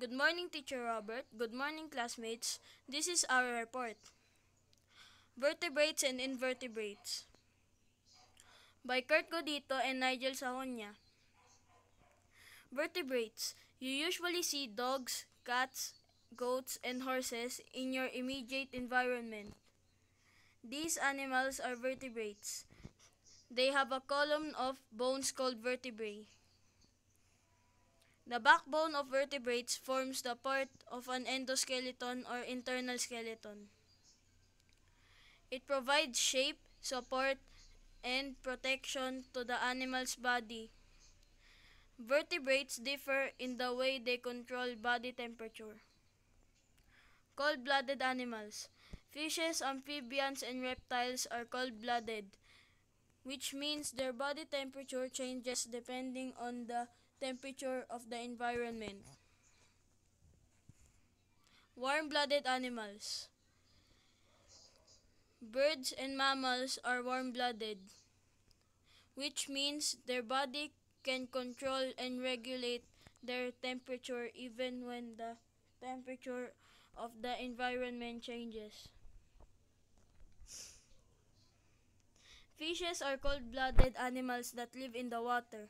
Good morning, Teacher Robert. Good morning, classmates. This is our report. Vertebrates and Invertebrates by Kurt Godito and Nigel Sahonia. Vertebrates. You usually see dogs, cats, goats, and horses in your immediate environment. These animals are vertebrates. They have a column of bones called vertebrae. The backbone of vertebrates forms the part of an endoskeleton or internal skeleton. It provides shape, support, and protection to the animal's body. Vertebrates differ in the way they control body temperature. Cold-blooded animals. Fishes, amphibians, and reptiles are cold-blooded, which means their body temperature changes depending on the temperature of the environment. Warm-blooded animals. Birds and mammals are warm-blooded, which means their body can control and regulate their temperature even when the temperature of the environment changes. Fishes are cold-blooded animals that live in the water.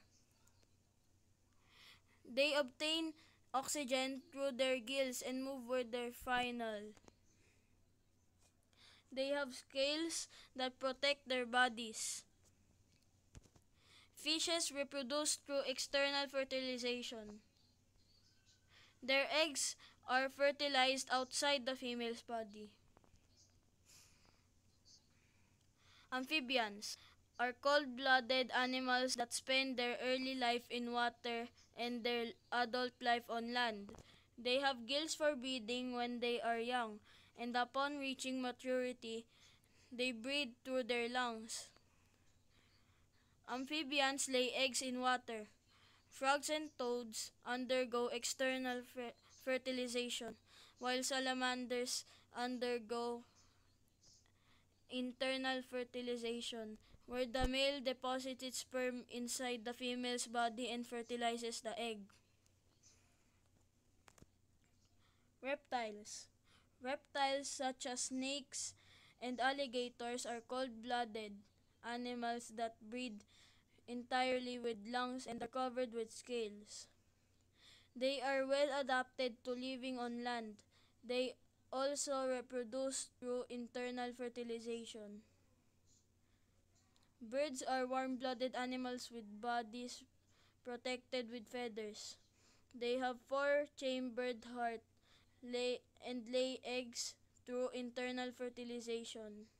They obtain oxygen through their gills and move with their finale. They have scales that protect their bodies. Fishes reproduce through external fertilization. Their eggs are fertilized outside the female's body. Amphibians are cold-blooded animals that spend their early life in water and their adult life on land. They have gills for breathing when they are young, and upon reaching maturity, they breathe through their lungs. Amphibians lay eggs in water. Frogs and toads undergo external fertilization, while salamanders undergo internal fertilization, where the male deposits its sperm inside the female's body and fertilizes the egg. Reptiles. Reptiles such as snakes and alligators are cold-blooded animals that breathe entirely with lungs and are covered with scales. They are well adapted to living on land. They also reproduce through internal fertilization. Birds are warm-blooded animals with bodies protected with feathers. They have four-chambered heart and lay eggs through internal fertilization.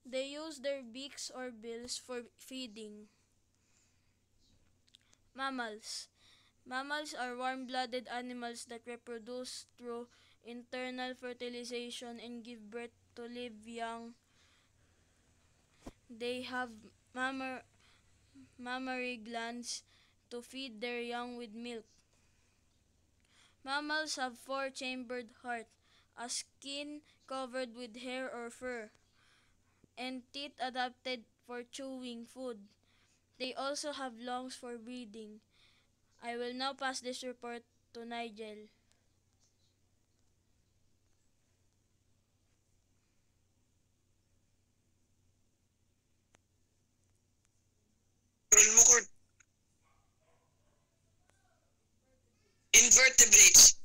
They use their beaks or bills for feeding. Mammals. Mammals are warm-blooded animals that reproduce through internal fertilization and give birth to live young. They have mammary glands to feed their young with milk. Mammals have four-chambered heart, a skin covered with hair or fur, and teeth adapted for chewing food. They also have lungs for breathing. I will now pass this report to Nigel. Invertebrates.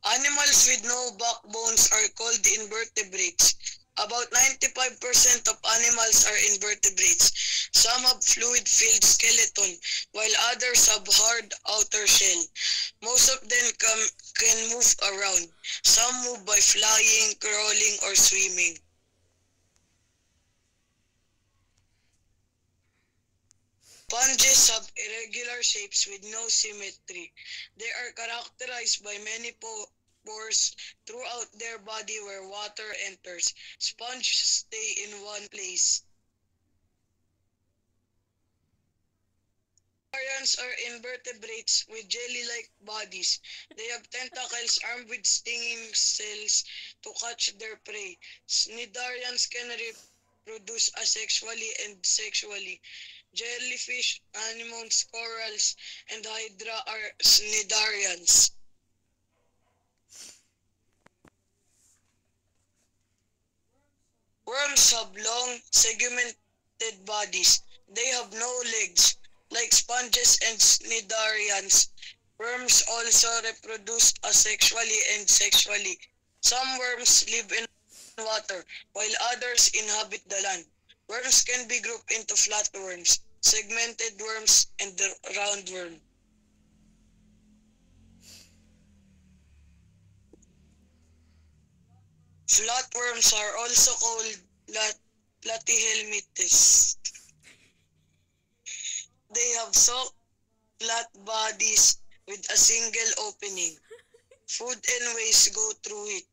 Animals with no backbones are called invertebrates. About 95% of animals are invertebrates. Some have fluid-filled skeleton, while others have hard outer shell. Most of them can move around. Some move by flying, crawling, or swimming. Sponges have irregular shapes with no symmetry. They are characterized by many pores throughout their body where water enters. Sponges stay in one place. Cnidarians are invertebrates with jelly-like bodies. They have tentacles armed with stinging cells to catch their prey. Cnidarians can reproduce asexually and sexually. jellyfish, anemones, corals, and hydra are cnidarians. Worms have long, segmented bodies. They have no legs. Like sponges and cnidarians, worms also reproduce asexually and sexually. Some worms live in water, while others inhabit the land. Worms can be grouped into flatworms, segmented worms, and the roundworm. Flatworms are also called platyhelminths. They have soft, flat bodies with a single opening. Food and waste go through it.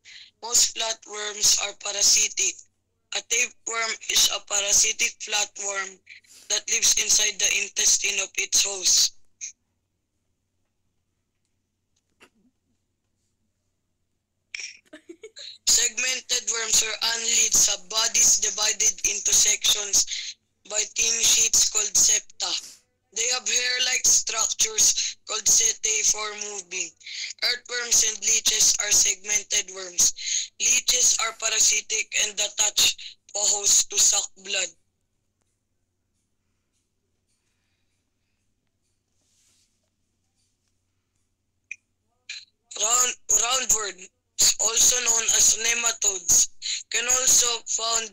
Most flatworms are parasitic. A tapeworm is a parasitic flatworm that lives inside the intestine of its host. Segmented worms or annelids have bodies divided into sections by thin sheets called septa. They have hair-like structures called setae for moving. Earthworms and leeches are segmented worms. Leeches are parasitic and attach to a host to suck blood. Roundworms, also known as nematodes, can also found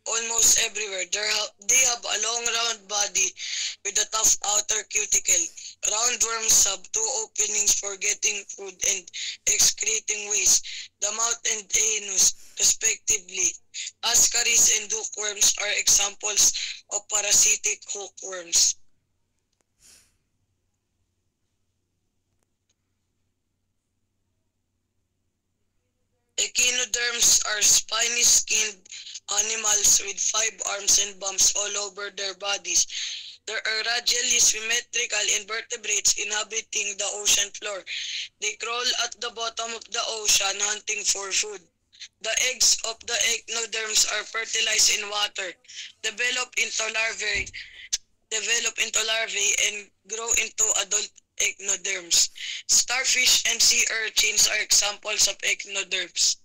almost everywhere. They have a long round body with a tough outer cuticle. Roundworms have two openings for getting food and excreting waste, the mouth and anus, respectively. Ascaris and hookworms are examples of parasitic hookworms. Echinoderms are spiny-skinned animals with 5 arms and bumps all over their bodies. There are radially symmetrical invertebrates inhabiting the ocean floor. They crawl at the bottom of the ocean hunting for food. The eggs of the echinoderms are fertilized in water, develop into larvae and grow into adult echinoderms. Starfish and sea urchins are examples of echinoderms.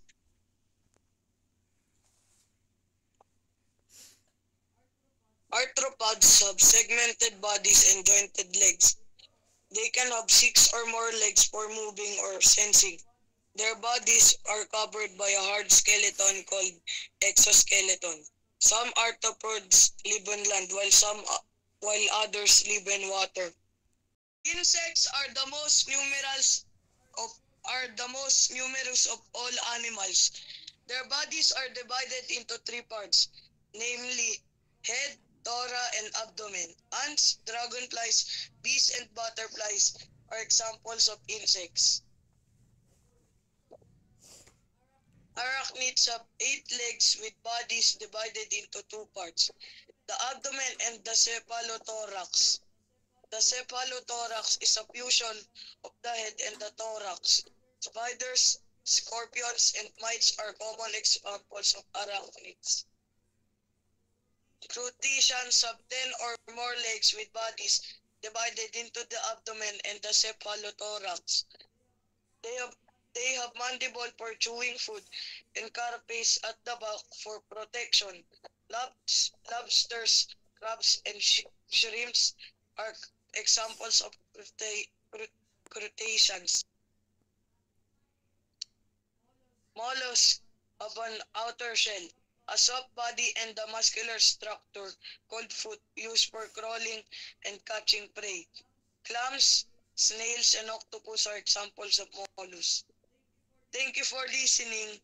Arthropods have segmented bodies and jointed legs. They can have 6 or more legs for moving or sensing. Their bodies are covered by a hard skeleton called exoskeleton. Some arthropods live on land while others live in water. Insects are the most numerous of all animals. Their bodies are divided into 3 parts, namely head, thorax, and abdomen. Ants, dragonflies, bees, and butterflies are examples of insects. Arachnids have 8 legs with bodies divided into 2 parts, the abdomen and the cephalothorax. The cephalothorax is a fusion of the head and the thorax. Spiders, scorpions, and mites are common examples of arachnids. Crustaceans have 10 or more legs with bodies divided into the abdomen and the cephalothorax. They have mandible for chewing food and carapace at the back for protection. Lobsters, crabs, and shrimps are examples of crustaceans. Mollusks have an outer shell, a soft body, and a muscular structure called foot used for crawling and catching prey. Clams, snails, and octopus are examples of mollusks. Thank you for listening.